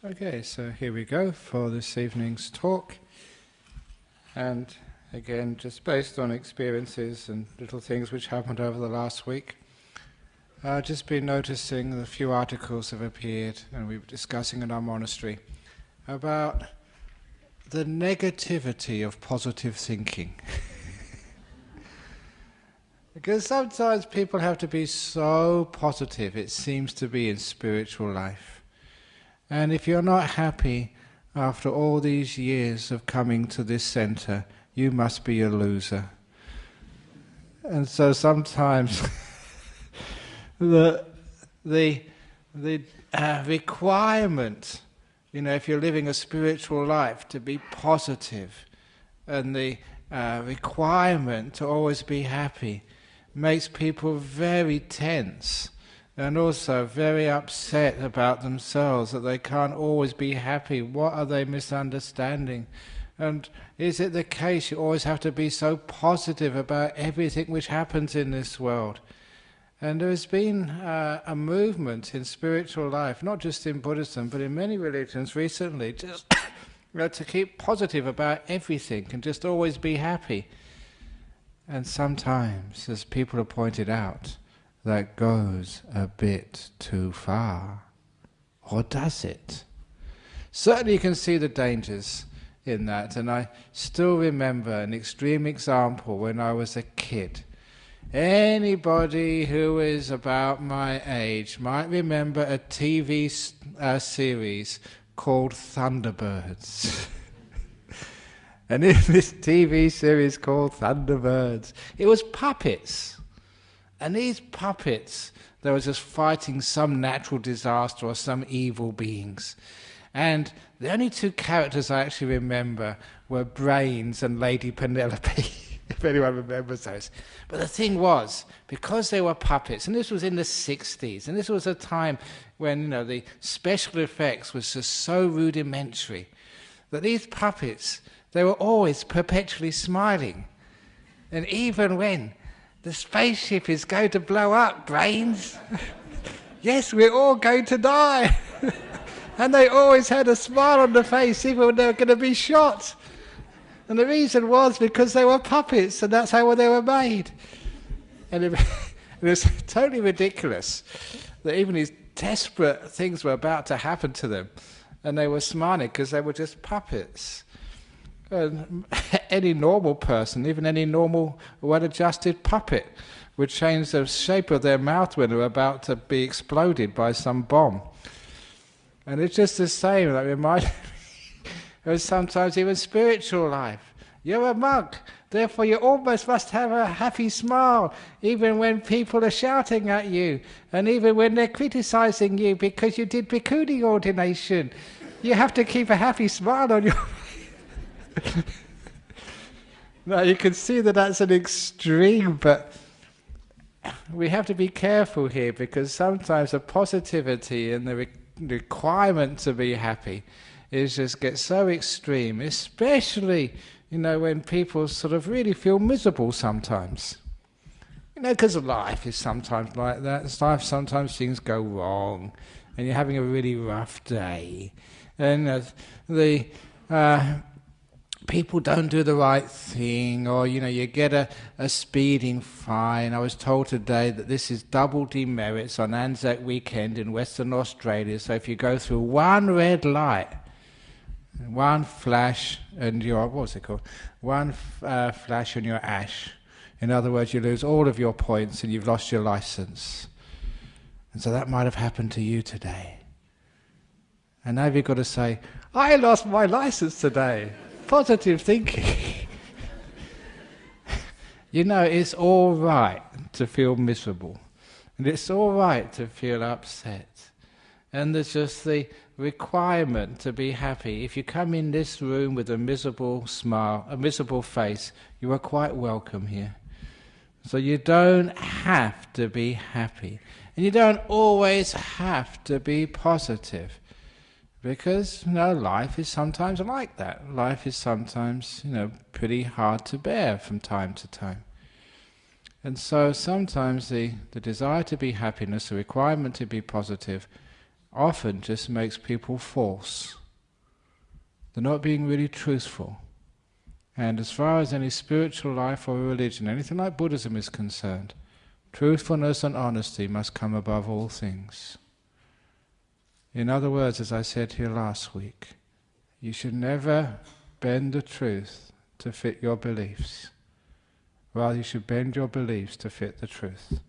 Okay, so here we go for this evening's talk. And again, just based on experiences and little things which happened over the last week, I've just been noticing a few articles have appeared, and we were discussing in our monastery, about the negativity of positive thinking. Because sometimes people have to be so positive, it seems to be in spiritual life. And if you're not happy after all these years of coming to this center, you must be a loser. And so sometimes the requirement, if you're living a spiritual life, to be positive, and the requirement to always be happy, makes people very tense. And also very upset about themselves, that they can't always be happy. What are they misunderstanding? And is it the case you always have to be so positive about everything which happens in this world? And there has been a movement in spiritual life, not just in Buddhism, but in many religions recently, just to keep positive about everything and just always be happy. And sometimes, as people have pointed out, that goes a bit too far. Or does it? Certainly you can see the dangers in that, and I still remember an extreme example when I was a kid. Anybody who is about my age might remember a TV series called Thunderbirds. And in this TV series called Thunderbirds, it was puppets. And these puppets, they were just fighting some natural disaster or some evil beings. And the only two characters I actually remember were Brains and Lady Penelope, if anyone remembers those. But the thing was, because they were puppets, and this was in the 60s, and this was a time when the special effects was just so rudimentary, that these puppets, they were always perpetually smiling. And even when the spaceship is going to blow up, Brains. Yes, we're all going to die. And they always had a smile on their face, even when they were going to be shot. And the reason was because they were puppets, and that's how they were made. And it was totally ridiculous that even these desperate things were about to happen to them, and they were smiling because they were just puppets. Any normal person, even any normal well-adjusted puppet, would change the shape of their mouth when they're about to be exploded by some bomb. And it's just the same. That reminds me of sometimes even spiritual life. You're a monk, therefore you almost must have a happy smile, even when people are shouting at you, and even when they're criticizing you because you did bhikkhuni ordination. You have to keep a happy smile on your face. Now you can see that that's an extreme, but we have to be careful here, because sometimes the positivity and the requirement to be happy is just get so extreme, especially when people sort of really feel miserable sometimes. Because life is sometimes like that. Life, sometimes things go wrong, and you're having a really rough day, and people don't do the right thing, or you get a speeding fine. I was told today that this is double demerits on Anzac weekend in Western Australia. So if you go through one red light, one flash, and one flash and your ash. In other words, you lose all of your points and you've lost your license. And so that might have happened to you today. And now you've got to say, I lost my license today. Positive thinking. It's all right to feel miserable. And it's all right to feel upset. And there's just the requirement to be happy. If you come in this room with a miserable smile, a miserable face, you are quite welcome here. So you don't have to be happy. And you don't always have to be positive. Because, life is sometimes like that. Life is sometimes, pretty hard to bear from time to time. And so sometimes the desire to be happiness, the requirement to be positive, often just makes people false. They're not being really truthful. And as far as any spiritual life or religion, anything like Buddhism is concerned, truthfulness and honesty must come above all things. In other words, as I said here last week, you should never bend the truth to fit your beliefs. Rather, you should bend your beliefs to fit the truth.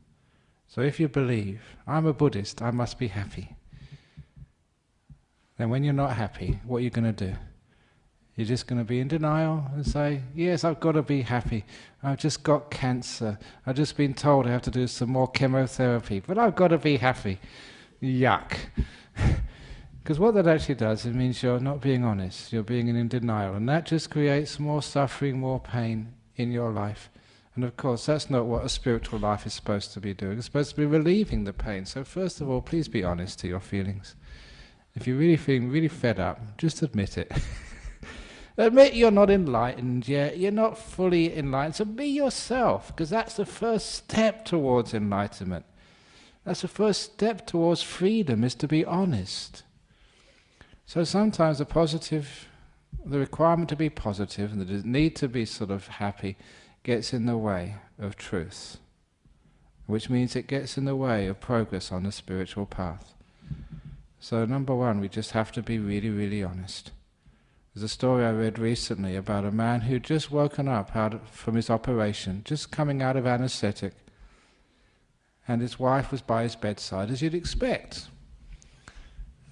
So if you believe, I'm a Buddhist, I must be happy, then when you're not happy, what are you going to do? You're just going to be in denial and say, yes, I've got to be happy. I've just got cancer. I've just been told I have to do some more chemotherapy, but I've got to be happy. Yuck. Because what that actually does, it means you're not being honest. You're being in denial. And that just creates more suffering, more pain in your life. And of course, that's not what a spiritual life is supposed to be doing. It's supposed to be relieving the pain. So first of all, please be honest to your feelings. If you're really feeling really fed up, just admit it. Admit you're not enlightened yet, you're not fully enlightened, so be yourself, because that's the first step towards enlightenment. That's the first step towards freedom, is to be honest. So sometimes the requirement to be positive, and the need to be sort of happy, gets in the way of truth, which means it gets in the way of progress on the spiritual path. So number one, we just have to be really, really honest. There's a story I read recently about a man who'd just woken up from his operation, just coming out of anaesthetic, and his wife was by his bedside, as you'd expect.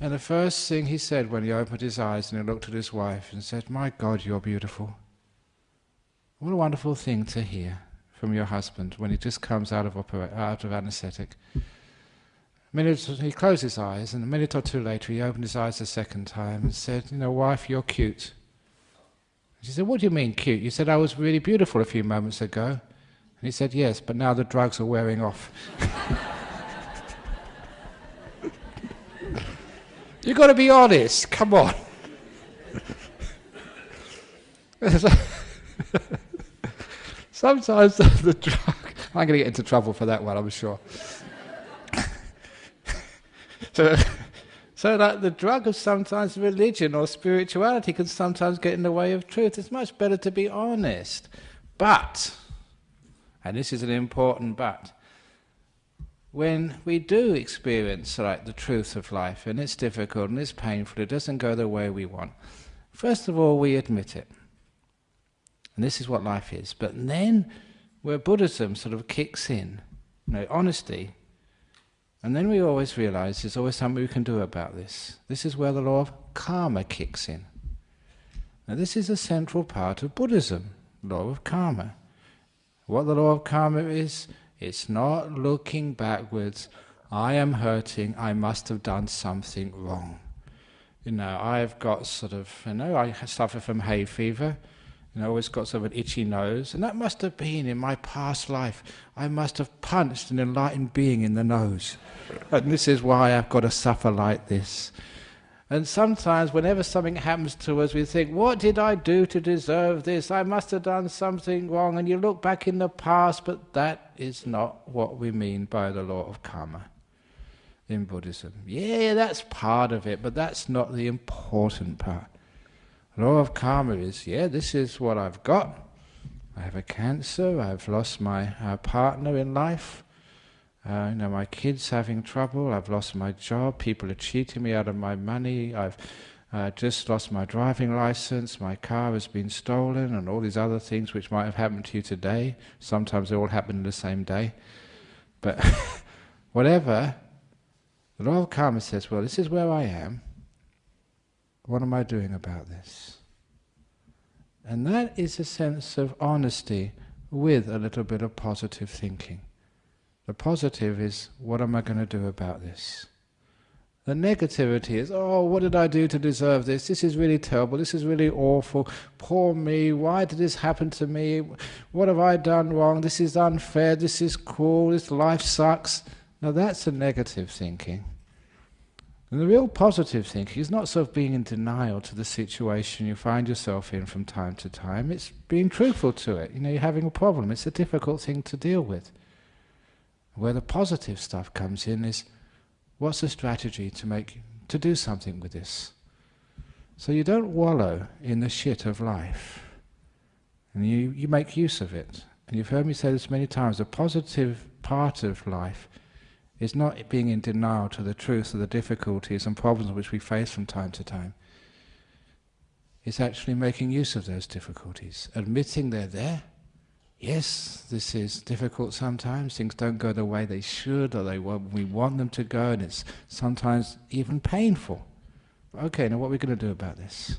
And the first thing he said when he opened his eyes and he looked at his wife and said, "My God, you're beautiful." What a wonderful thing to hear from your husband when he just comes out of anaesthetic. He closed his eyes, and a minute or two later he opened his eyes a second time and said, "Wife, you're cute." She said, "What do you mean cute? You said I was really beautiful a few moments ago." And he said, "Yes, but now the drugs are wearing off." You've got to be honest, come on. Sometimes the drug... I'm going to get into trouble for that one, I'm sure. So like the drug of sometimes religion or spirituality can sometimes get in the way of truth. It's much better to be honest. But, and this is an important but, when we do experience like the truth of life, and it's difficult and it's painful, it doesn't go the way we want, first of all we admit it. And this is what life is. But then where Buddhism sort of kicks in, honesty, and then we always realize there's always something we can do about this. This is where the law of karma kicks in. Now this is a central part of Buddhism, law of karma. What the law of karma is, it's not looking backwards, I am hurting, I must have done something wrong. I've got I suffer from hay fever, always got sort of an itchy nose, and that must have been in my past life. I must have punched an enlightened being in the nose. And this is why I've got to suffer like this. And sometimes whenever something happens to us, we think, what did I do to deserve this? I must have done something wrong. And you look back in the past, but that is not what we mean by the law of karma in Buddhism. Yeah, that's part of it, but that's not the important part. The law of karma is, this is what I've got. I have a cancer, I've lost my partner in life, my kid's having trouble, I've lost my job, people are cheating me out of my money, I've just lost my driving license, my car has been stolen, and all these other things which might have happened to you today. Sometimes they all happen in the same day. But whatever, the law of karma says, well, this is where I am. What am I doing about this? And that is a sense of honesty with a little bit of positive thinking. The positive is, what am I going to do about this? The negativity is, what did I do to deserve this? This is really terrible, this is really awful, poor me, why did this happen to me? What have I done wrong? This is unfair, this is cruel, this life sucks. Now that's a negative thinking. And the real positive thinking is not sort of being in denial to the situation you find yourself in from time to time. It's being truthful to it. You're having a problem. It's a difficult thing to deal with. Where the positive stuff comes in is, What's the strategy to do something with this? So you don't wallow in the shit of life, and you make use of it. And you've heard me say this many times, the positive part of life is not being in denial to the truth of the difficulties and problems which we face from time to time. It's actually making use of those difficulties, admitting they're there. Yes, this is difficult sometimes, things don't go the way they should, or we want them to go, and it's sometimes even painful. Okay, now what are we going to do about this?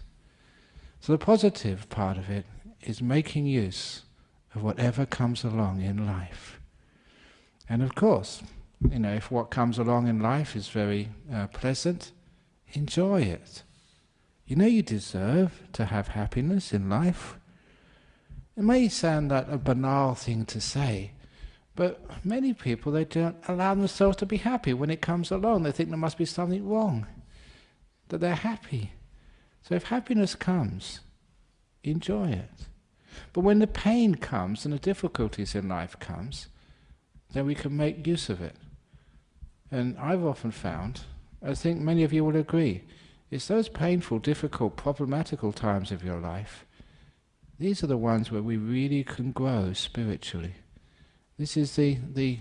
So the positive part of it is making use of whatever comes along in life. And of course, if what comes along in life is very pleasant, enjoy it. You deserve to have happiness in life. It may sound like a banal thing to say, but many people, they don't allow themselves to be happy when it comes along. They think there must be something wrong, that they're happy. So if happiness comes, enjoy it. But when the pain comes and the difficulties in life comes, then we can make use of it. And I've often found, I think many of you will agree, it's those painful, difficult, problematical times of your life, these are the ones where we really can grow spiritually. This is the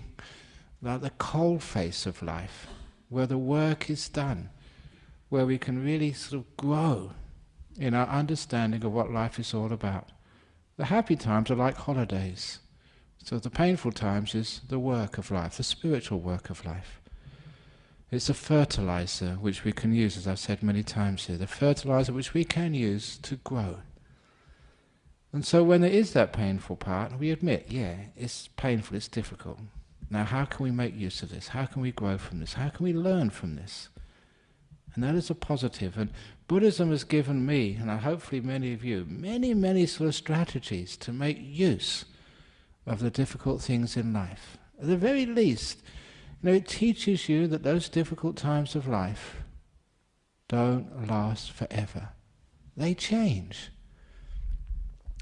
cold face of life, where the work is done, where we can really sort of grow in our understanding of what life is all about. The happy times are like holidays. So the painful times is the work of life, the spiritual work of life. It's a fertilizer which we can use, as I've said many times here, the fertilizer which we can use to grow. And so when there is that painful part, we admit, yeah, it's painful, it's difficult. Now how can we make use of this? How can we grow from this? How can we learn from this? And that is a positive. And Buddhism has given me, and hopefully many of you, many sort of strategies to make use of the difficult things in life. At the very least, it teaches you that those difficult times of life don't last forever. They change.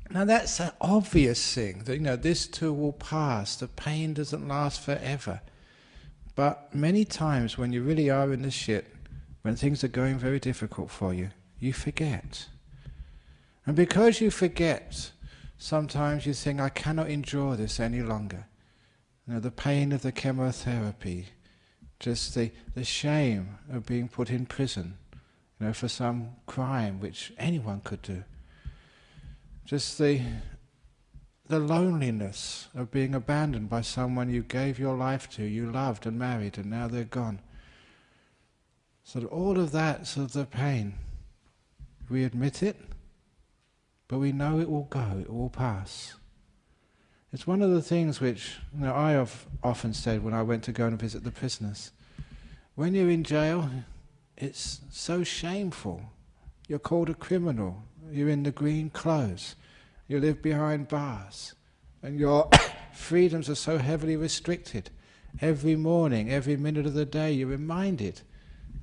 Now that's an obvious thing, that this too will pass, the pain doesn't last forever. But many times when you really are in the shit, when things are going very difficult for you, you forget. And because you forget, sometimes you think, I cannot endure this any longer. The pain of the chemotherapy, just the shame of being put in prison, for some crime which anyone could do. Just the loneliness of being abandoned by someone you gave your life to, you loved and married, and now they're gone. So all of that, sort of the pain, we admit it, but we know it will go, it will pass. It's one of the things which I have often said when I went to go and visit the prisoners. When you're in jail, it's so shameful. You're called a criminal. You're in the green clothes. You live behind bars. And your freedoms are so heavily restricted. Every morning, every minute of the day, you're reminded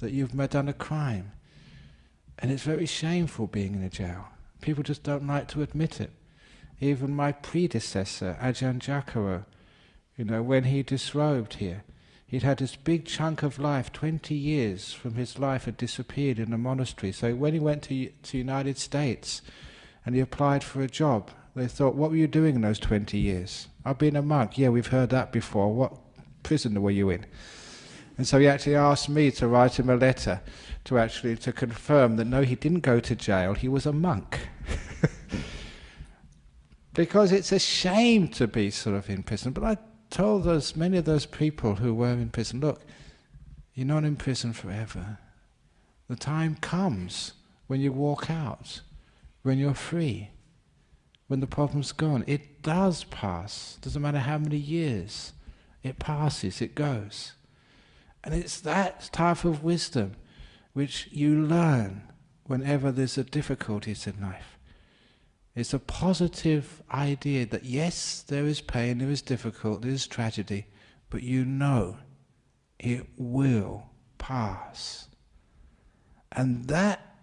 that you've done a crime. And it's very shameful being in a jail. People just don't like to admit it. Even my predecessor, Ajahn Brahm, when he disrobed here, he'd had this big chunk of life, 20 years from his life had disappeared in a monastery. So when he went to the United States and he applied for a job, they thought, what were you doing in those 20 years? I've been a monk. Yeah, we've heard that before. What prison were you in? And so he actually asked me to write him a letter to confirm that no, he didn't go to jail, he was a monk. Because it's a shame to be sort of in prison. But I told many of those people who were in prison, look, you're not in prison forever. The time comes when you walk out, when you're free, when the problem's gone. It does pass. Doesn't matter how many years. It passes, it goes. And it's that type of wisdom which you learn whenever there's a difficulties in life. It's a positive idea that yes, there is pain, there is difficulty, there is tragedy, but it will pass. And that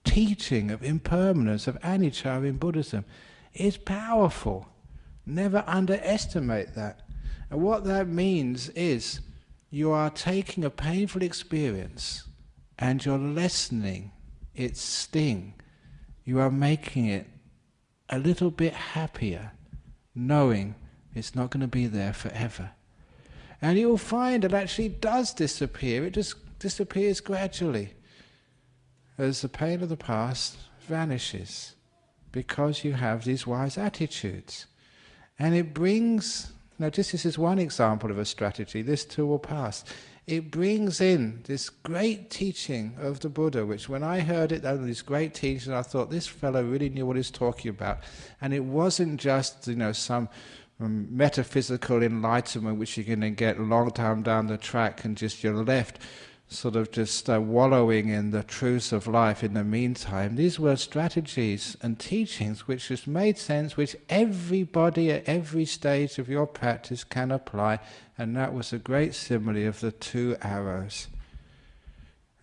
teaching of impermanence, of anicca in Buddhism, is powerful. Never underestimate that. And what that means is, you are taking a painful experience and you're lessening its sting. You are making it a little bit happier, knowing it's not going to be there forever. And you'll find it actually does disappear. It just disappears gradually as the pain of the past vanishes, because you have these wise attitudes. And it brings, now just this is one example of a strategy, this too will pass. It brings in this great teaching of the Buddha, which when I heard it, this great teaching, I thought this fellow really knew what he was talking about. And it wasn't just, some metaphysical enlightenment which you're going to get a long time down the track and just you're left sort of just wallowing in the truths of life in the meantime. These were strategies and teachings which just made sense, which everybody at every stage of your practice can apply, and that was a great simile of the two arrows.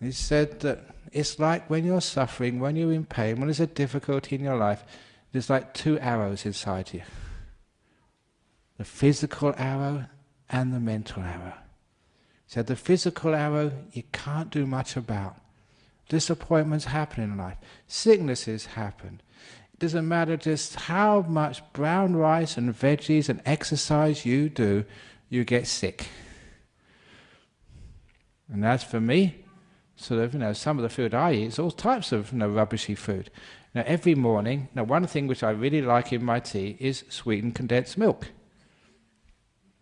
He said that it's like when you're suffering, when you're in pain, when there's a difficulty in your life, there's like two arrows inside you. The physical arrow and the mental arrow. So the physical arrow you can't do much about. Disappointments happen in life. Sicknesses happen. It doesn't matter just how much brown rice and veggies and exercise you do, you get sick. And that's for me, sort of, some of the food I eat is all types of rubbishy food. Now every morning, one thing which I really like in my tea is sweetened condensed milk.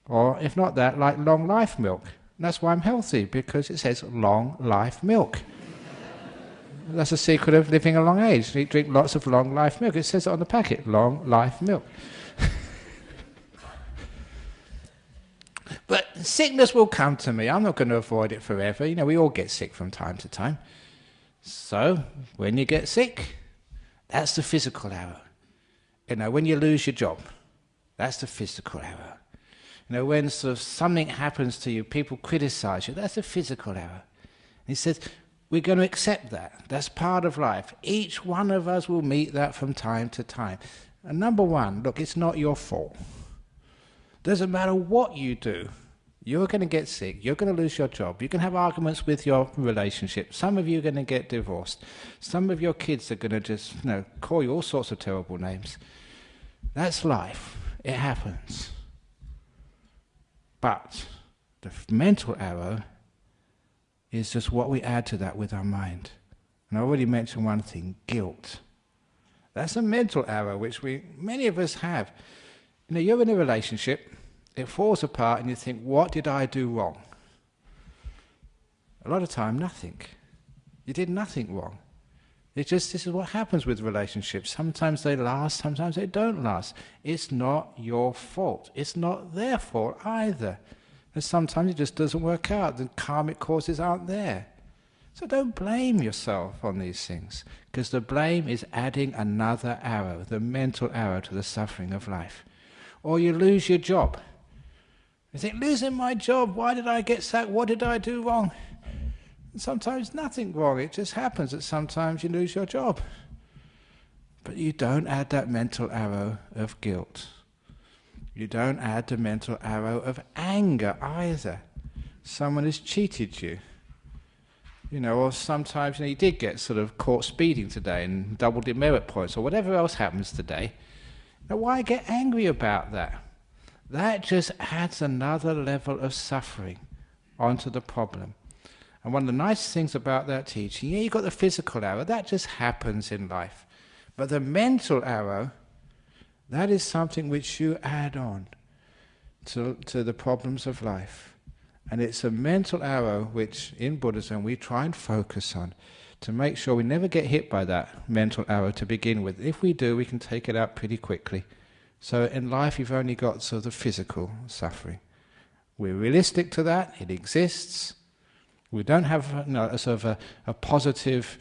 Or if not that, like long life milk. And that's why I'm healthy, because it says long life milk. That's the secret of living a long age. You drink lots of long life milk. It says it on the packet, long life milk. But sickness will come to me. I'm not going to avoid it forever. We all get sick from time to time. So, when you get sick, that's the physical arrow. When you lose your job, that's the physical arrow. When sort of something happens to you, people criticize you, that's a physical error. He says, we're going to accept that. That's part of life. Each one of us will meet that from time to time. And number one, look, it's not your fault. Doesn't matter what you do, you're going to get sick, you're going to lose your job, you can have arguments with your relationship, some of you are going to get divorced, some of your kids are going to just call you all sorts of terrible names. That's life. It happens. But the mental arrow is just what we add to that with our mind. And I already mentioned one thing, guilt. That's a mental arrow which many of us have. You're in a relationship, it falls apart and you think, what did I do wrong? A lot of time, nothing. You did nothing wrong. This is what happens with relationships. Sometimes they last, sometimes they don't last. It's not your fault. It's not their fault either. And sometimes it just doesn't work out. The karmic causes aren't there. So don't blame yourself on these things, because the blame is adding another arrow, the mental arrow, to the suffering of life. Or you lose your job. You think, losing my job, why did I get sacked? What did I do wrong? And sometimes nothing wrong. It just happens that sometimes you lose your job. But you don't add that mental arrow of guilt. You don't add the mental arrow of anger either. Someone has cheated you. Or sometimes you did get sort of caught speeding today and double demerit points or whatever else happens today. Now why get angry about that? That just adds another level of suffering onto the problem. And one of the nice things about that teaching, you've got the physical arrow, that just happens in life. But the mental arrow, that is something which you add on to the problems of life. And it's a mental arrow which, in Buddhism, we try and focus on to make sure we never get hit by that mental arrow to begin with. If we do, we can take it out pretty quickly. So in life, you've only got sort of the physical suffering. We're realistic to that, it exists. We don't have a sort of a positive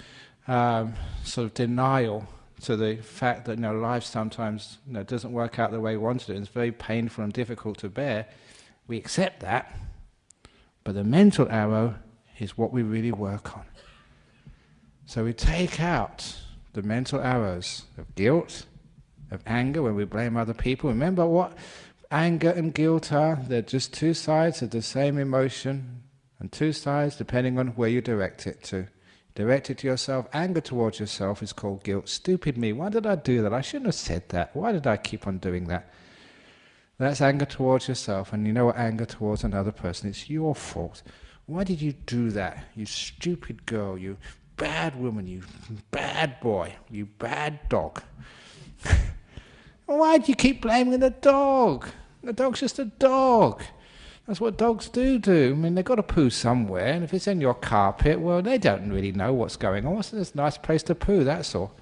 sort of denial to the fact that life sometimes doesn't work out the way we want it. It's very painful and difficult to bear. We accept that, but the mental arrow is what we really work on. So we take out the mental arrows of guilt, of anger when we blame other people. Remember what anger and guilt are, they're just two sides of the same emotion, and two sides depending on where you direct it to. Direct it to yourself. Anger towards yourself is called guilt. Stupid me, why did I do that? I shouldn't have said that. Why did I keep on doing that? That's anger towards yourself, and you know what anger towards another person, it's your fault. Why did you do that? You stupid girl, you bad woman, you bad boy, you bad dog. Why do you keep blaming the dog? The dog's just a dog. That's what dogs do. I mean, they've got to poo somewhere, and if it's in your carpet, well, they don't really know what's going on. What's this nice place to poo, that's all.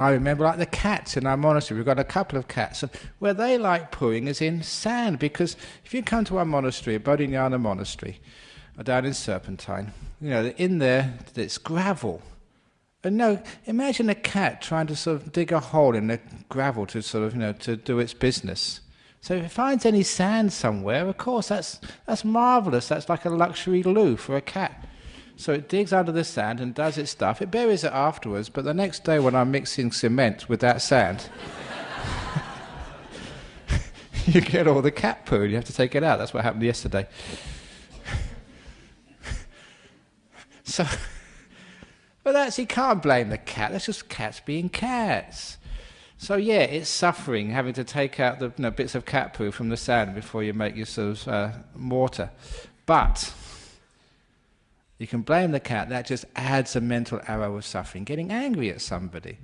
I remember like the cats in our monastery, we've got a couple of cats, and where they like pooing is in sand, because if you come to our monastery, Bodhinyana Monastery, or down in Serpentine, you know, in there, it's gravel. And no, imagine a cat trying to sort of dig a hole in the gravel to sort of, you know, to do its business. So if it finds any sand somewhere, of course, that's marvellous. That's like a luxury loo for a cat. So it digs under the sand and does its stuff. It buries it afterwards, but the next day when I'm mixing cement with that sand, you get all the cat poo and you have to take it out. That's what happened yesterday. So, but you can't blame the cat. That's just cats being cats. So yeah, it's suffering having to take out the bits of cat poo from the sand before you make your sort of mortar. But you can blame the cat. That just adds a mental arrow of suffering, getting angry at somebody.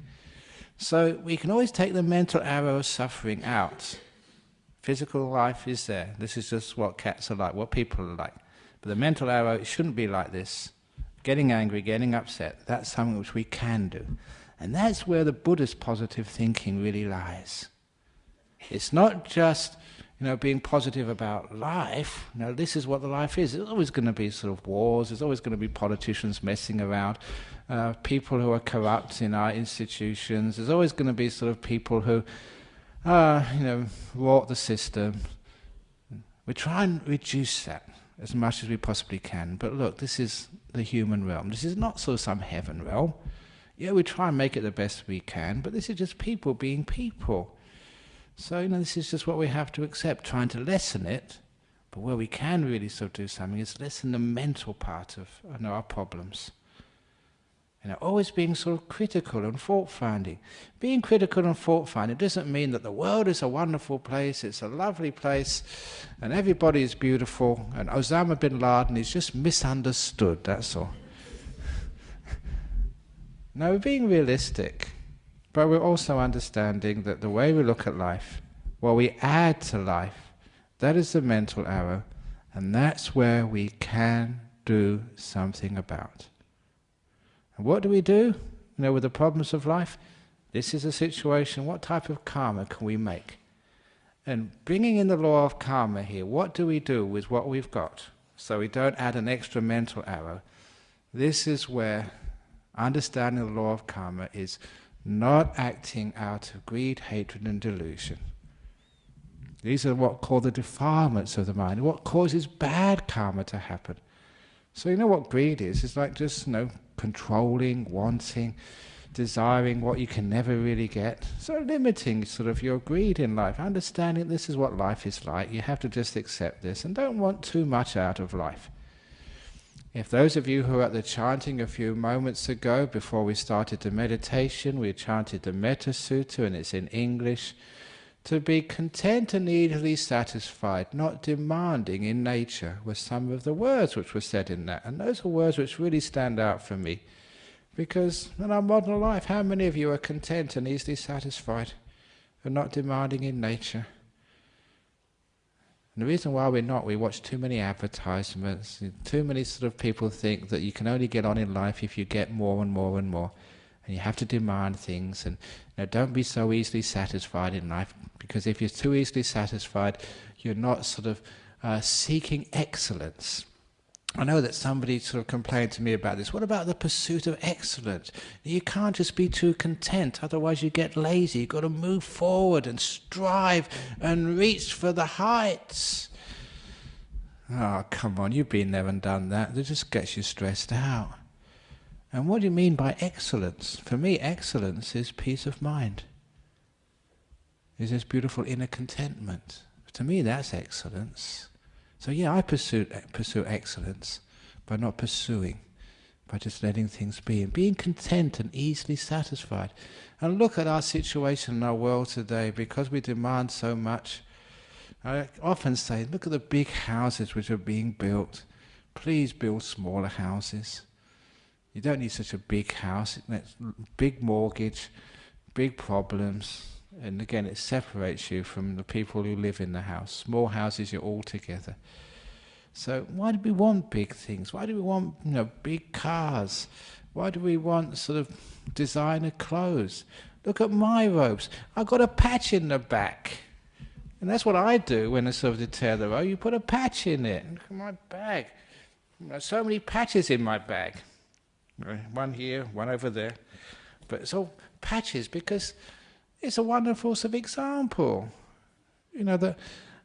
So we can always take the mental arrow of suffering out. Physical life is there. This is just what cats are like, what people are like. But the mental arrow, it shouldn't be like this. Getting angry, getting upset, that's something which we can do. And that's where the Buddhist positive thinking really lies. It's not just, being positive about life. This is what the life is. There's always going to be sort of wars. There's always going to be politicians messing around, people who are corrupt in our institutions. There's always going to be sort of people who, rot the system. We try and reduce that as much as we possibly can. But look, this is the human realm. This is not sort of some heaven realm. Yeah, we try and make it the best we can, but this is just people being people. So, this is just what we have to accept, trying to lessen it. But where we can really sort of do something is lessen the mental part of our problems. Always being sort of critical and fault-finding. Being critical and fault-finding doesn't mean that the world is a wonderful place, it's a lovely place, and everybody is beautiful, and Osama bin Laden is just misunderstood, that's all. No, we're being realistic, but we're also understanding that the way we look at life, what we add to life, that is the mental arrow, and that's where we can do something about. And what do we do, with the problems of life? This is a situation, what type of karma can we make? And bringing in the law of karma here, what do we do with what we've got? So we don't add an extra mental arrow. This is where understanding the law of karma is not acting out of greed, hatred and delusion. These are what called the defilements of the mind, what causes bad karma to happen. So what greed is? It's like just, controlling, wanting, desiring what you can never really get. So limiting sort of your greed in life, understanding this is what life is like, you have to just accept this and don't want too much out of life. If those of you who were at the chanting a few moments ago, before we started the meditation, we chanted the Metta Sutta, and it's in English, to be content and easily satisfied, not demanding in nature, were some of the words which were said in that. And those are words which really stand out for me. Because in our modern life, how many of you are content and easily satisfied and not demanding in nature? And the reason why we're not, we watch too many advertisements, too many sort of people think that you can only get on in life if you get more and more and more. And you have to demand things, and don't be so easily satisfied in life, because if you're too easily satisfied, you're not sort of seeking excellence. I know that somebody sort of complained to me about this. What about the pursuit of excellence? You can't just be too content, otherwise you get lazy. You've got to move forward and strive and reach for the heights. Oh, come on, you've been there and done that. It just gets you stressed out. And what do you mean by excellence? For me, excellence is peace of mind. is this beautiful inner contentment. To me, that's excellence. So yeah, I pursue excellence by not pursuing, by just letting things be and being content and easily satisfied. And look at our situation in our world today, because we demand so much. I often say, look at the big houses which are being built. Please build smaller houses. You don't need such a big house. It's big mortgage, big problems. And again, it separates you from the people who live in the house. Small houses, you're all together. So why do we want big things? Why do we want, big cars? Why do we want sort of designer clothes? Look at my robes. I've got a patch in the back. And that's what I do when I sort of tear the robe. You put a patch in it. Look at my bag. There's so many patches in my bag. One here, one over there. But it's all patches because it's a wonderful sort of example. That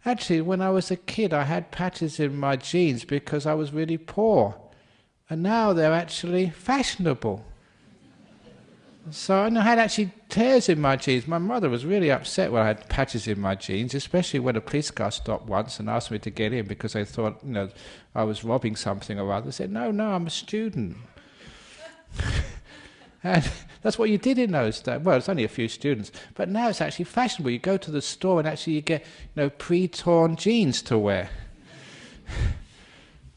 actually when I was a kid I had patches in my jeans because I was really poor. And now they're actually fashionable. So I had actually tears in my jeans. My mother was really upset when I had patches in my jeans, especially when a police car stopped once and asked me to get in because they thought, I was robbing something or other. I said, no, I'm a student. And that's what you did in those days. Well, it's only a few students. But now it's actually fashionable. You go to the store and actually you get, pre-torn jeans to wear.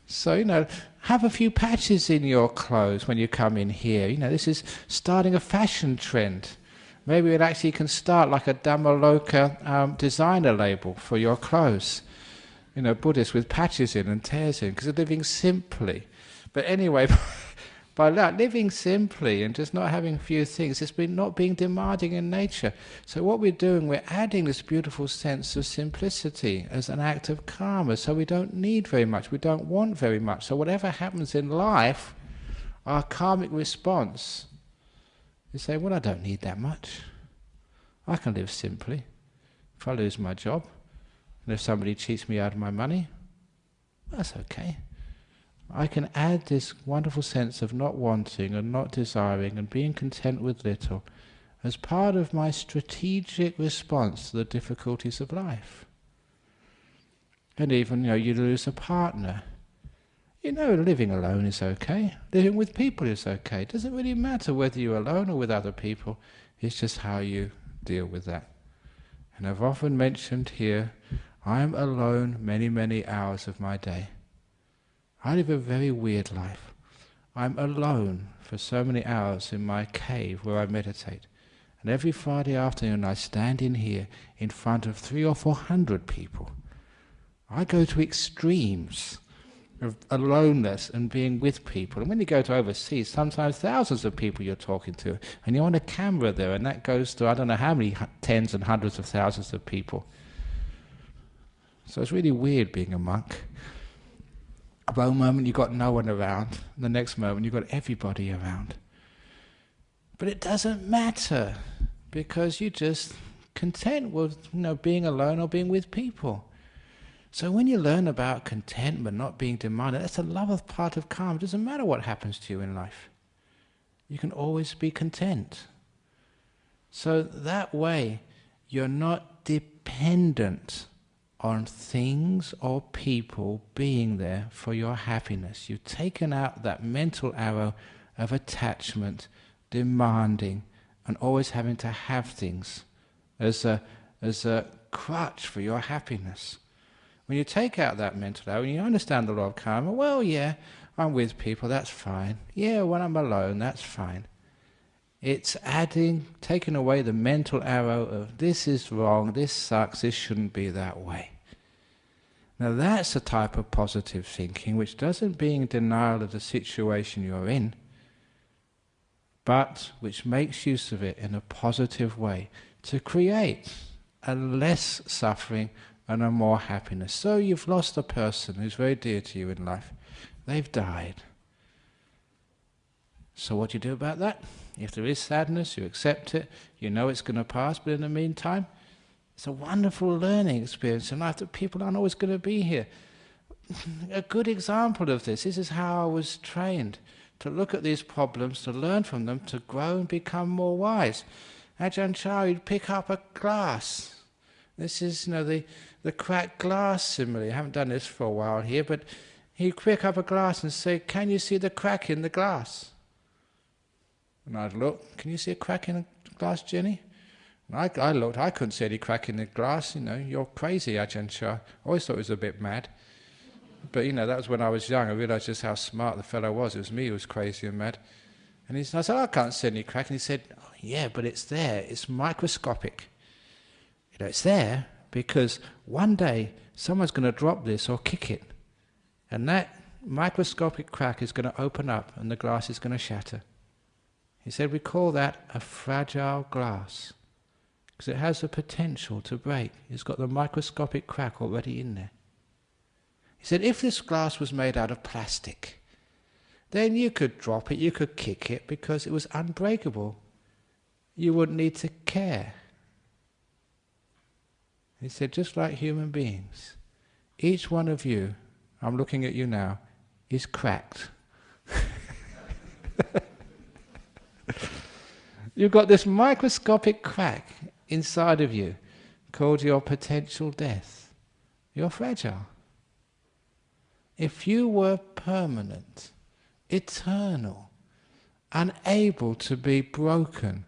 So, have a few patches in your clothes when you come in here. This is starting a fashion trend. Maybe it actually can start like a Dhammaloka designer label for your clothes. Buddhists with patches in and tears in, because they're living simply. But anyway, by living simply and just not having a few things, it's not being demanding in nature. So what we're doing, we're adding this beautiful sense of simplicity as an act of karma. So we don't need very much, we don't want very much. So whatever happens in life, our karmic response is say, well, I don't need that much. I can live simply. If I lose my job, and if somebody cheats me out of my money, that's okay. I can add this wonderful sense of not wanting and not desiring and being content with little as part of my strategic response to the difficulties of life. And even, you lose a partner. Living alone is okay. Living with people is okay. It doesn't really matter whether you're alone or with other people. It's just how you deal with that. And I've often mentioned here, I'm alone many, many hours of my day. I live a very weird life. I'm alone for so many hours in my cave where I meditate. And every Friday afternoon I stand in here in front of 300 or 400 people. I go to extremes of aloneness and being with people. And when you go to overseas, sometimes thousands of people you're talking to, and you're on a camera there, and that goes to I don't know how many tens and hundreds of thousands of people. So it's really weird being a monk. One moment you've got no one around, the next moment you've got everybody around. But it doesn't matter, because you're just content with being alone or being with people. So when you learn about contentment, not being demanded, that's a love part of karma. It doesn't matter what happens to you in life. You can always be content. So that way you're not dependent on things or people being there for your happiness. You've taken out that mental arrow of attachment, demanding, and always having to have things as a crutch for your happiness. When you take out that mental arrow and you understand the law of karma, well, yeah, I'm with people, that's fine. Yeah, when I'm alone, that's fine. It's taking away the mental arrow of this is wrong, this sucks, this shouldn't be that way. Now that's a type of positive thinking which doesn't be in denial of the situation you're in, but which makes use of it in a positive way to create a less suffering and a more happiness. So you've lost a person who's very dear to you in life. They've died. So what do you do about that? If there is sadness, you accept it, you know it's going to pass, but in the meantime, it's a wonderful learning experience in life that people aren't always going to be here. A good example of this is how I was trained to look at these problems, to learn from them, to grow and become more wise. Ajahn Chah would pick up a glass This is, the cracked glass simile. I haven't done this for a while here, but he'd pick up a glass and say, "Can you see the crack in the glass?" And I'd look, "Can you see a crack in the glass, Jenny?" And I looked, I couldn't see any crack in the glass. "You're crazy, Ajahn Chah." I always thought he was a bit mad. But, that was when I was young. I realised just how smart the fellow was. It was me who was crazy and mad. And I said, "I can't see any crack." And he said, "Oh, yeah, but it's there. It's microscopic. It's there because one day someone's going to drop this or kick it. And that microscopic crack is going to open up and the glass is going to shatter." He said, "We call that a fragile glass because it has the potential to break. It's got the microscopic crack already in there." He said, "If this glass was made out of plastic, then you could drop it, you could kick it because it was unbreakable. You wouldn't need to care." He said, just like human beings, each one of you, I'm looking at you now, is cracked. You've got this microscopic crack inside of you called your potential death. You're fragile. If you were permanent, eternal, unable to be broken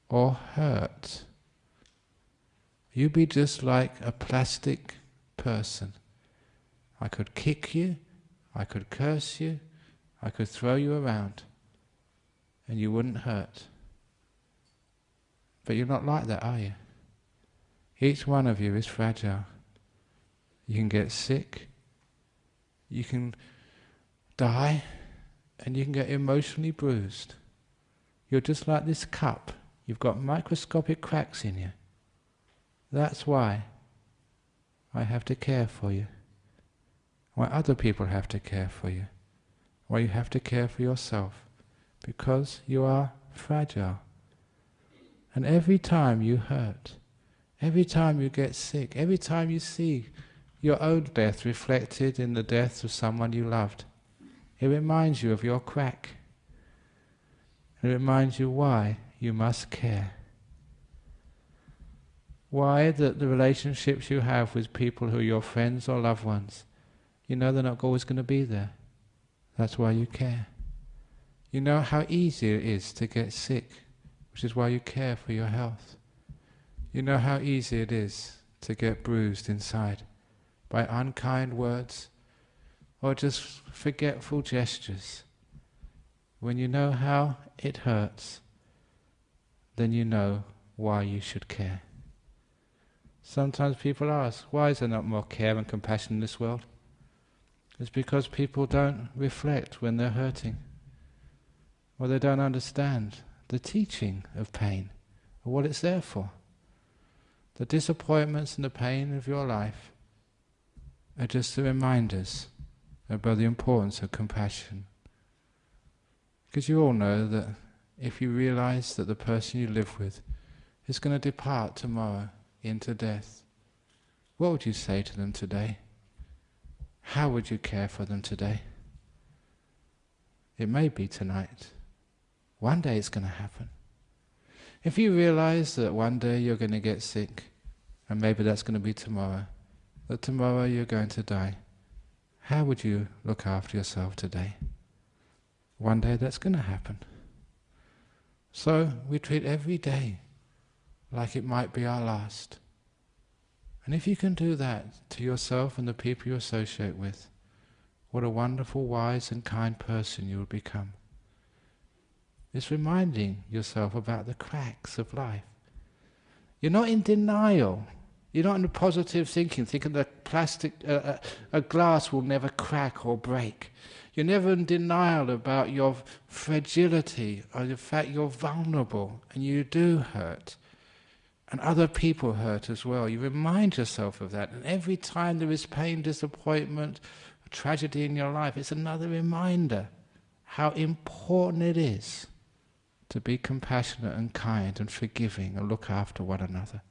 or hurt, you'd be just like a plastic person. I could kick you, I could curse you, I could throw you around, and you wouldn't hurt. But you're not like that, are you? Each one of you is fragile. You can get sick, you can die, and you can get emotionally bruised. You're just like this cup. You've got microscopic cracks in you. That's why I have to care for you. Why other people have to care for you. Why you have to care for yourself. Because you are fragile. And every time you hurt, every time you get sick, every time you see your own death reflected in the death of someone you loved, it reminds you of your crack. It reminds you why you must care. Why that the relationships you have with people who are your friends or loved ones, they're not always going to be there. That's why you care. You know how easy it is to get sick, which is why you care for your health. You know how easy it is to get bruised inside by unkind words or just forgetful gestures. When you know how it hurts, then you know why you should care. Sometimes people ask, why is there not more care and compassion in this world? It's because people don't reflect when they're hurting, or they don't understand the teaching of pain, or what it's there for. The disappointments and the pain of your life are just the reminders about the importance of compassion. Because you all know that if you realize that the person you live with is going to depart tomorrow into death, what would you say to them today? How would you care for them today? It may be tonight. One day it's going to happen. If you realize that one day you're going to get sick, and maybe that's going to be tomorrow, that tomorrow you're going to die, how would you look after yourself today? One day that's going to happen. So we treat every day like it might be our last. And if you can do that to yourself and the people you associate with, what a wonderful, wise and kind person you will become. It's reminding yourself about the cracks of life. You're not in denial. You're not in the positive thinking that plastic, a glass will never crack or break. You're never in denial about your fragility or the fact you're vulnerable and you do hurt. And other people hurt as well. You remind yourself of that. And every time there is pain, disappointment, tragedy in your life, it's another reminder how important it is to be compassionate and kind and forgiving and look after one another.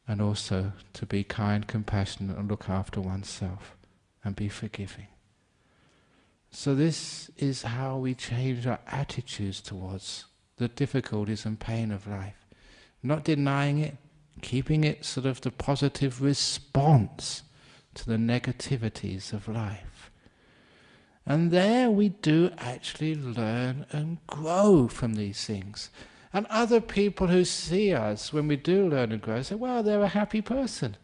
And also to be kind, compassionate and look after oneself and be forgiving. So this is how we change our attitudes towards the difficulties and pain of life. Not denying it, keeping it sort of the positive response to the negativities of life. And there we do actually learn and grow from these things. And other people who see us when we do learn and grow say, well, they're a happy person.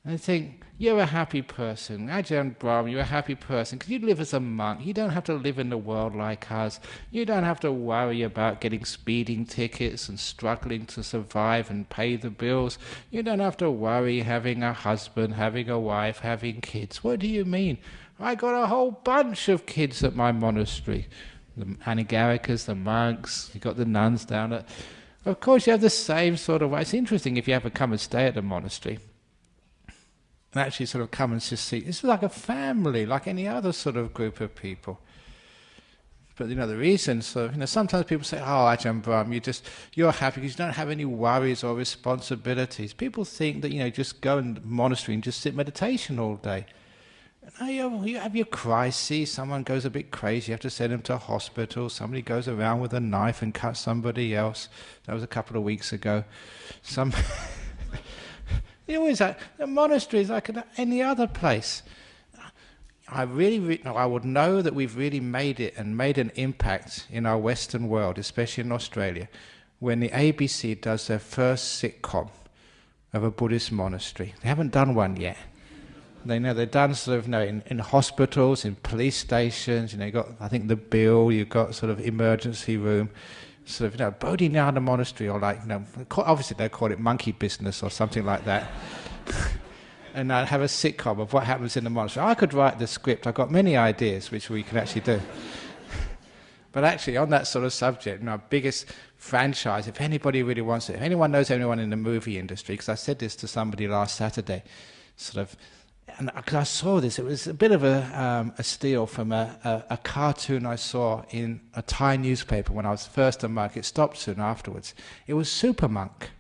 And they think, you're a happy person. Ajahn Brahm, you're a happy person because you live as a monk. You don't have to live in the world like us. You don't have to worry about getting speeding tickets and struggling to survive and pay the bills. You don't have to worry having a husband, having a wife, having kids. What do you mean? I got a whole bunch of kids at my monastery. The anagarikas, the monks, you got the nuns down at... Of course you have the same sort of... It's interesting if you ever come and stay at the monastery and actually sort of come and just see. It's like a family, like any other sort of group of people. But the reason, sometimes people say, oh, Ajahn Brahm, you're happy because you don't have any worries or responsibilities. People think that, just go in the monastery and just sit meditation all day. No, you have your crises, someone goes a bit crazy, you have to send them to a hospital, somebody goes around with a knife and cuts somebody else. That was a couple of weeks ago. The monastery is like any other place. I would know that we've really made it and made an impact in our Western world, especially in Australia, when the ABC does their first sitcom of a Buddhist monastery. They haven't done one yet. They've done sort of in hospitals, in police stations. You got, I think, the bill. You've got sort of emergency room. Sort of, Bodhinyana monastery, or obviously they call it monkey business or something like that. And I'd have a sitcom of what happens in the monastery. I could write the script. I've got many ideas which we can actually do. But actually, on that sort of subject, our biggest franchise, if anybody really wants it, if anyone knows anyone in the movie industry, because I said this to somebody last Saturday, and because I saw this, it was a bit of a steal from a cartoon I saw in a Thai newspaper when I was first a monk. It stopped soon afterwards. It was Super Monk.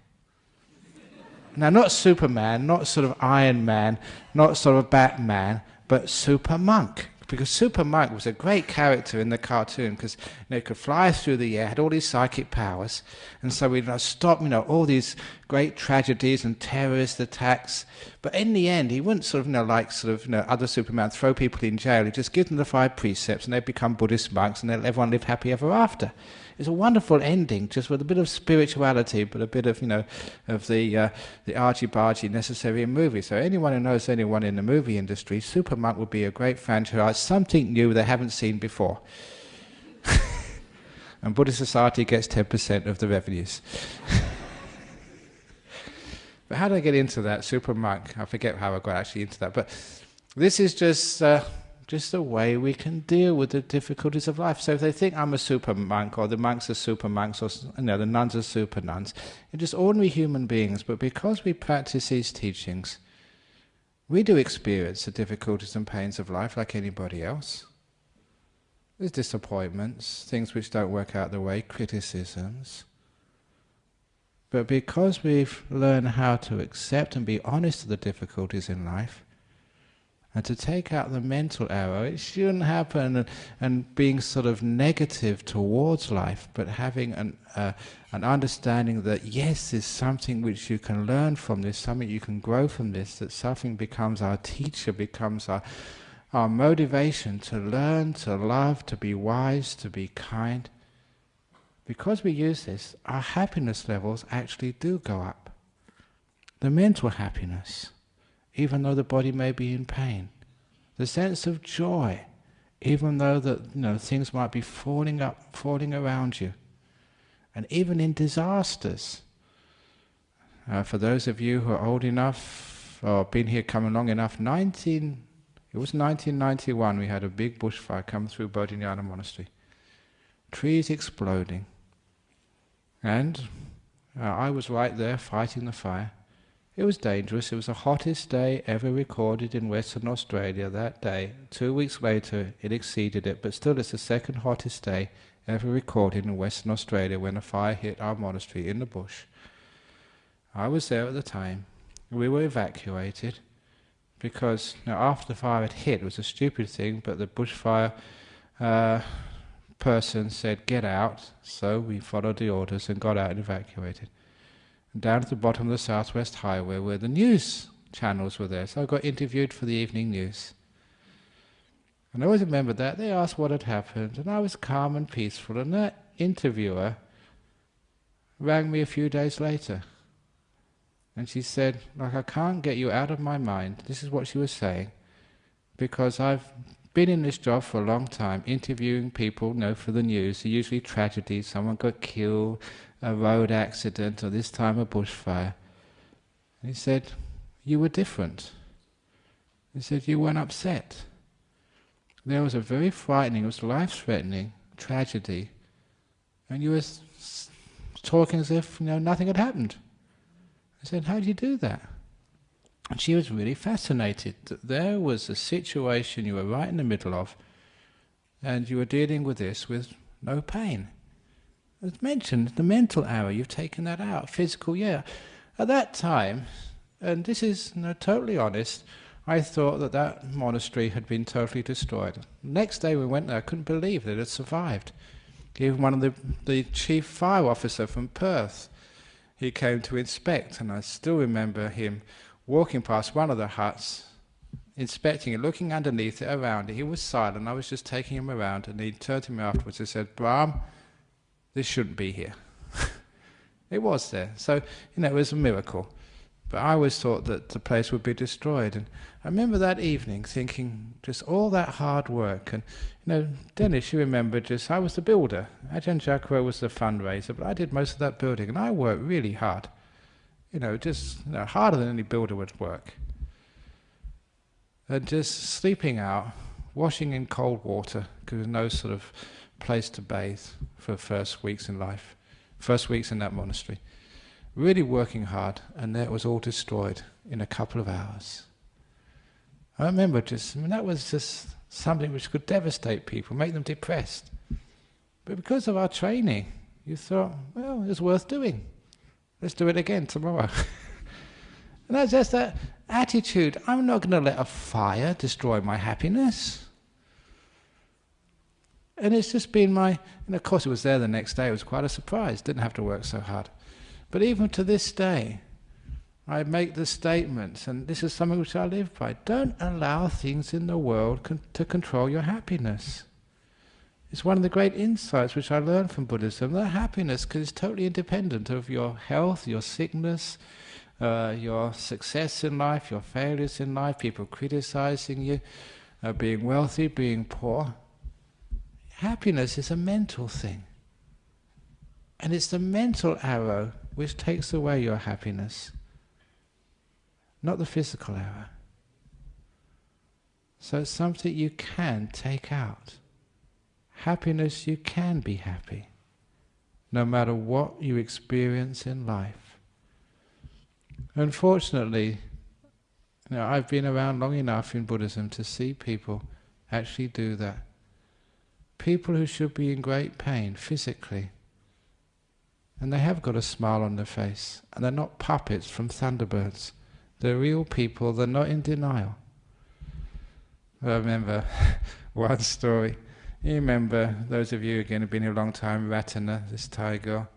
Now, not Superman, not sort of Iron Man, not sort of Batman, but Super Monk. Because Super Monk was a great character in the cartoon because he could fly through the air, had all these psychic powers, and so we'd stop all these great tragedies and terrorist attacks. But in the end, he wouldn't other Superman throw people in jail. He'd just give them the 5 precepts, and they'd become Buddhist monks, and everyone lived happy ever after. It's a wonderful ending, just with a bit of spirituality, but a bit of of the argy-bargy necessary in movies. So anyone who knows anyone in the movie industry, Super Monk would be a great franchise, something new they haven't seen before. And Buddhist Society gets 10% of the revenues. But how did I get into that? Super Monk. I forget how I got actually into that. But this is just a way we can deal with the difficulties of life. So if they think I'm a super monk, or the monks are super monks, or the nuns are super nuns, they're just ordinary human beings. But because we practice these teachings, we do experience the difficulties and pains of life like anybody else. There's disappointments, things which don't work out the way, criticisms. But because we've learned how to accept and be honest with the difficulties in life, and to take out the mental arrow, it shouldn't happen, and being sort of negative towards life, but having an understanding that yes, there's something which you can learn from this, something you can grow from this, that something becomes our teacher, becomes our motivation to learn, to love, to be wise, to be kind. Because we use this, our happiness levels actually do go up. The mental happiness, even though the body may be in pain. The sense of joy, even though things might be falling around you. And even in disasters. For those of you who are old enough, or been here coming long enough, it was 1991, we had a big bushfire come through Bodhinyana Monastery. Trees exploding. And I was right there fighting the fire. It was dangerous. It was the hottest day ever recorded in Western Australia that day. 2 weeks later, it exceeded it, but still it's the second hottest day ever recorded in Western Australia when a fire hit our monastery in the bush. I was there at the time. We were evacuated because after the fire had hit, it was a stupid thing, but the bushfire person said, get out. So we followed the orders and got out and evacuated. down at the bottom of the Southwest Highway where the news channels were there. So I got interviewed for the evening news. And I always remember that. They asked what had happened, and I was calm and peaceful, and that interviewer rang me a few days later. And she said, like, I can't get you out of my mind. This is what she was saying. Because I've been in this job for a long time, interviewing people, for the news. They're usually tragedies. Someone got killed, a road accident, or this time a bushfire. And he said, you were different. He said, you weren't upset. There was a very frightening, it was life-threatening tragedy, and you were talking as if nothing had happened. I said, how do you do that? And she was really fascinated that there was a situation you were right in the middle of, and you were dealing with this with no pain. As mentioned, the mental hour, you've taken that out. Physical, yeah. At that time, and this is totally honest, I thought that monastery had been totally destroyed. Next day we went there, I couldn't believe that it had survived. Even one of the chief fire officer from Perth, he came to inspect, and I still remember him walking past one of the huts, inspecting it, looking underneath it, around it. He was silent, I was just taking him around, and he turned to me afterwards and said, Brahm, this shouldn't be here. It was there. So, it was a miracle. But I always thought that the place would be destroyed. And I remember that evening thinking, just all that hard work. And, Dennis, you remember I was the builder. Ajahn Brahm was the fundraiser, but I did most of that building. And I worked really hard. Harder than any builder would work. And just sleeping out, washing in cold water, because there was no sort of place to bathe for the first weeks in life. First weeks in that monastery. Really working hard, and it was all destroyed in a couple of hours. I remember that was just something which could devastate people, make them depressed. But because of our training, you thought, well, it was worth doing. Let's do it again tomorrow. And that's just that attitude. I'm not going to let a fire destroy my happiness. And it's just been and of course it was there the next day, it was quite a surprise, didn't have to work so hard. But even to this day, I make the statements, and this is something which I live by. Don't allow things in the world to control your happiness. It's one of the great insights which I learned from Buddhism, that happiness is totally independent of your health, your sickness, your success in life, your failures in life, people criticizing you, being wealthy, being poor. Happiness is a mental thing. And it's the mental arrow which takes away your happiness, not the physical arrow. So it's something you can take out. Happiness, you can be happy, no matter what you experience in life. Unfortunately, I've been around long enough in Buddhism to see people actually do that. People who should be in great pain physically, and they have got a smile on their face, and they're not puppets from Thunderbirds. They're real people, they're not in denial. I remember one story. You remember, those of you again who've been here a long time, Ratana, this Thai girl,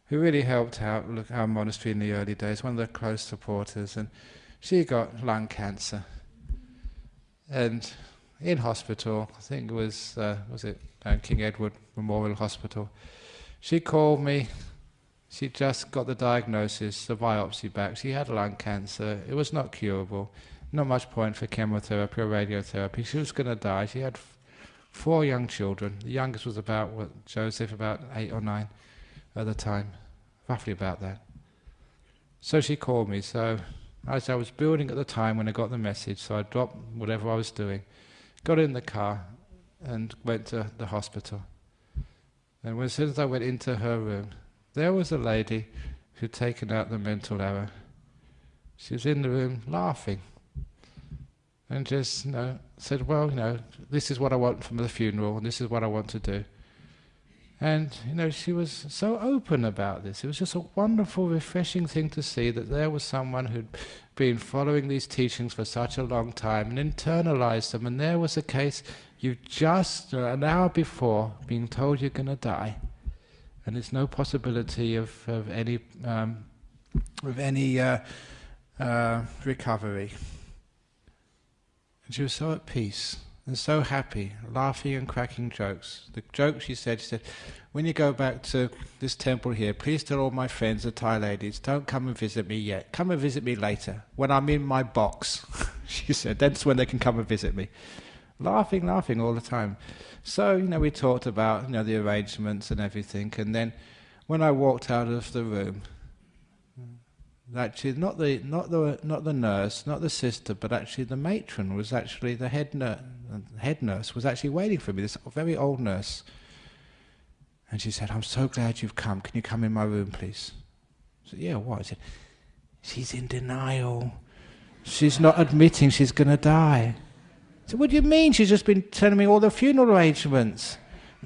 who really helped out our monastery in the early days, one of the close supporters, and she got lung cancer. And in hospital, I think it was King Edward Memorial Hospital, she called me. She just got the diagnosis, the biopsy back. She had lung cancer. It was not curable. Not much point for chemotherapy or radiotherapy. She was going to die. She had 4 young children. The youngest was Joseph, about 8 or 9 at the time, roughly about that. So she called me. So as I was building at the time when I got the message, so I dropped whatever I was doing, got in the car and went to the hospital. And as soon as I went into her room, there was a lady who'd taken out the mental error. She was in the room laughing and just said, well, this is what I want from the funeral and this is what I want to do. And she was so open about this. It was just a wonderful, refreshing thing to see that there was someone who'd been following these teachings for such a long time and internalized them, and there was a case, you've just an hour before being told you're going to die, and there's no possibility of any with any recovery. And she was so at peace and so happy, laughing and cracking jokes. The joke she said, when you go back to this temple here, please tell all my friends, the Thai ladies, don't come and visit me yet. Come and visit me later, when I'm in my box. She said, that's when they can come and visit me. Laughing all the time. So, we talked about, the arrangements and everything, and then when I walked out of the room, actually not the nurse, not the sister, but actually the matron was actually the head nurse was actually waiting for me, this very old nurse. And she said, I'm so glad you've come. Can you come in my room, please? I said, yeah, what? I said, she's in denial. She's not admitting she's going to die. I said, what do you mean? She's just been telling me all the funeral arrangements.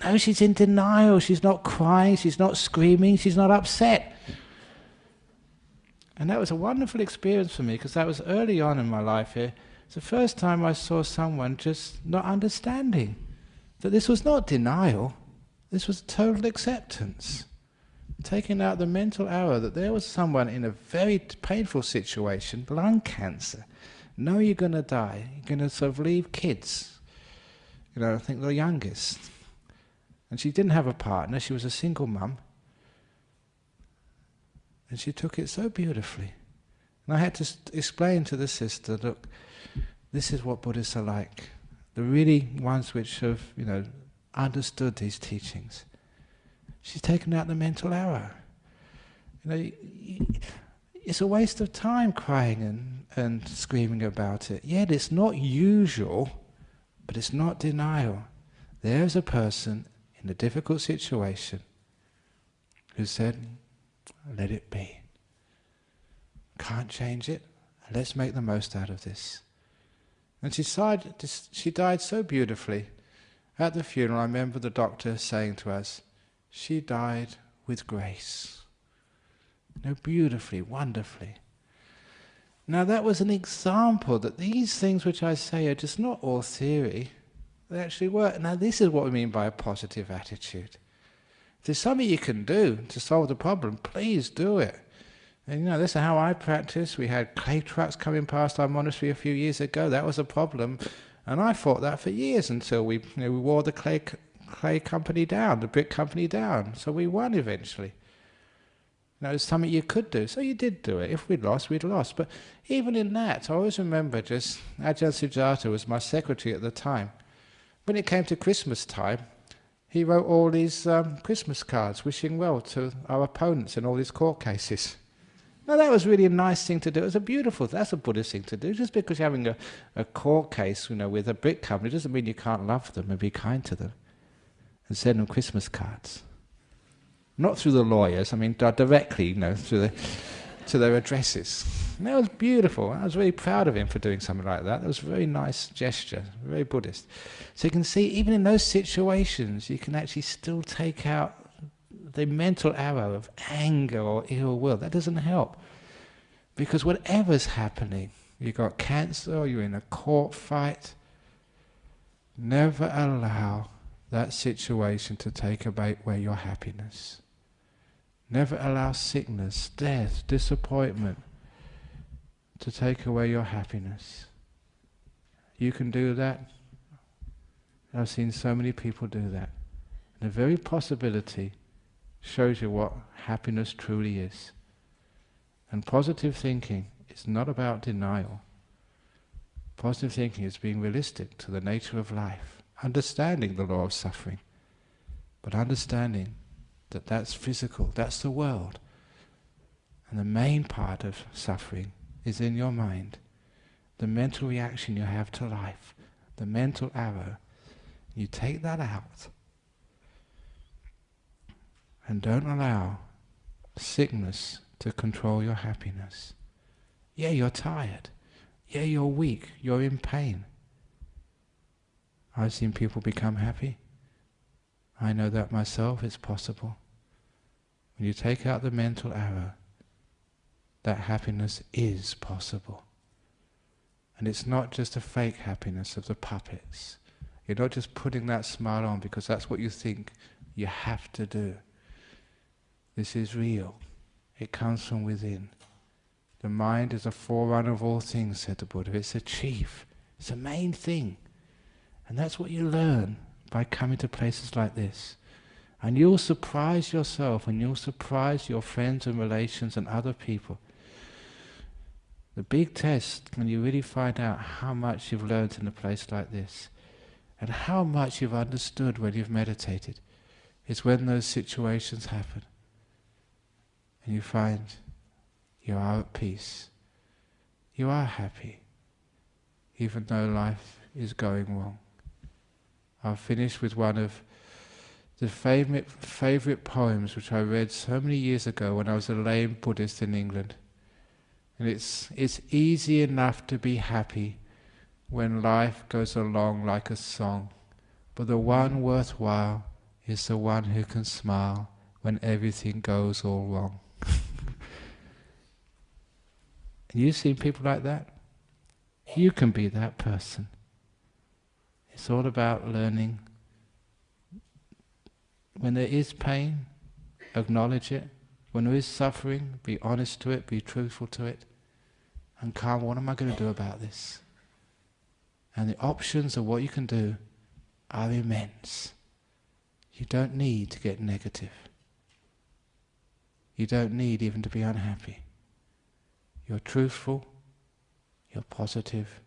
No, she's in denial. She's not crying. She's not screaming. She's not upset. And that was a wonderful experience for me, because that was early on in my life here. It's the first time I saw someone just not understanding that this was not denial. This was total acceptance. Taking out the mental error that there was someone in a very painful situation, lung cancer. Know you're going to die. You're going to sort of leave kids. I think the youngest. And she didn't have a partner. She was a single mum. And she took it so beautifully. And I had to explain to the sister, look, this is what Buddhists are like. The really ones which have, understood these teachings. She's taken out the mental error. It's a waste of time crying and screaming about it. Yet it's not usual, but it's not denial. There's a person in a difficult situation who said, let it be. Can't change it. Let's make the most out of this. And she died so beautifully. At the funeral, I remember the doctor saying to us, she died with grace. Beautifully, wonderfully. Now that was an example that these things which I say are just not all theory. They actually work. Now this is what we mean by a positive attitude. If there's something you can do to solve the problem, please do it. And this is how I practice. We had clay trucks coming past our monastery a few years ago. That was a problem. And I fought that for years until we wore the clay company down, the brick company down. So we won eventually. It's something you could do. So you did do it. If we'd lost, we'd lost. But even in that, I always remember just Ajahn Sujata was my secretary at the time. When it came to Christmas time, he wrote all these Christmas cards wishing well to our opponents in all these court cases. Now that was really a nice thing to do. It was that's a Buddhist thing to do. Just because you're having a court case, with a brick company, doesn't mean you can't love them and be kind to them and send them Christmas cards. Not through the lawyers, directly, to their addresses. And that was beautiful. I was really proud of him for doing something like that. That was a very nice gesture, very Buddhist. So you can see, even in those situations, you can actually still take out the mental arrow of anger or ill will. That doesn't help. Because whatever's happening, you've got cancer or you're in a court fight, never allow that situation to take away your happiness. Never allow sickness, death, disappointment to take away your happiness. You can do that. I've seen so many people do that. And the very possibility shows you what happiness truly is. And positive thinking is not about denial. Positive thinking is being realistic to the nature of life, understanding the law of suffering, but understanding that that's physical, that's the world. And the main part of suffering is in your mind, the mental reaction you have to life, the mental arrow. You take that out and don't allow sickness to control your happiness. Yeah, you're tired. Yeah, you're weak. You're in pain. I've seen people become happy. I know that myself. It's possible. When you take out the mental arrow, that happiness is possible. And it's not just a fake happiness of the puppets. You're not just putting that smile on because that's what you think you have to do. This is real. It comes from within. The mind is a forerunner of all things, said the Buddha. It's a chief. It's the main thing. And that's what you learn by coming to places like this. And you'll surprise yourself, and you'll surprise your friends and relations and other people. The big test, when you really find out how much you've learned in a place like this, and how much you've understood when you've meditated, is when those situations happen. And you find you are at peace. You are happy, even though life is going wrong. I'll finish with one of the favourite poems which I read so many years ago when I was a lame Buddhist in England. And it's easy enough to be happy when life goes along like a song, but the one worthwhile is the one who can smile when everything goes all wrong. And you've seen people like that? You can be that person. It's all about learning. When there is pain, acknowledge it. When there is suffering, be honest to it, be truthful to it. And calm, what am I going to do about this? And the options of what you can do are immense. You don't need to get negative. You don't need even to be unhappy. You're truthful, you're positive,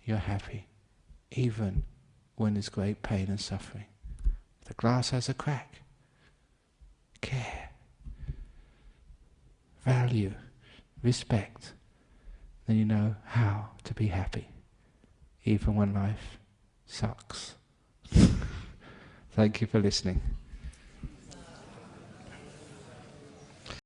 you're happy, even when there's great pain and suffering. The glass has a crack. Care, value, respect. Then you know how to be happy, even when life sucks. Thank you for listening.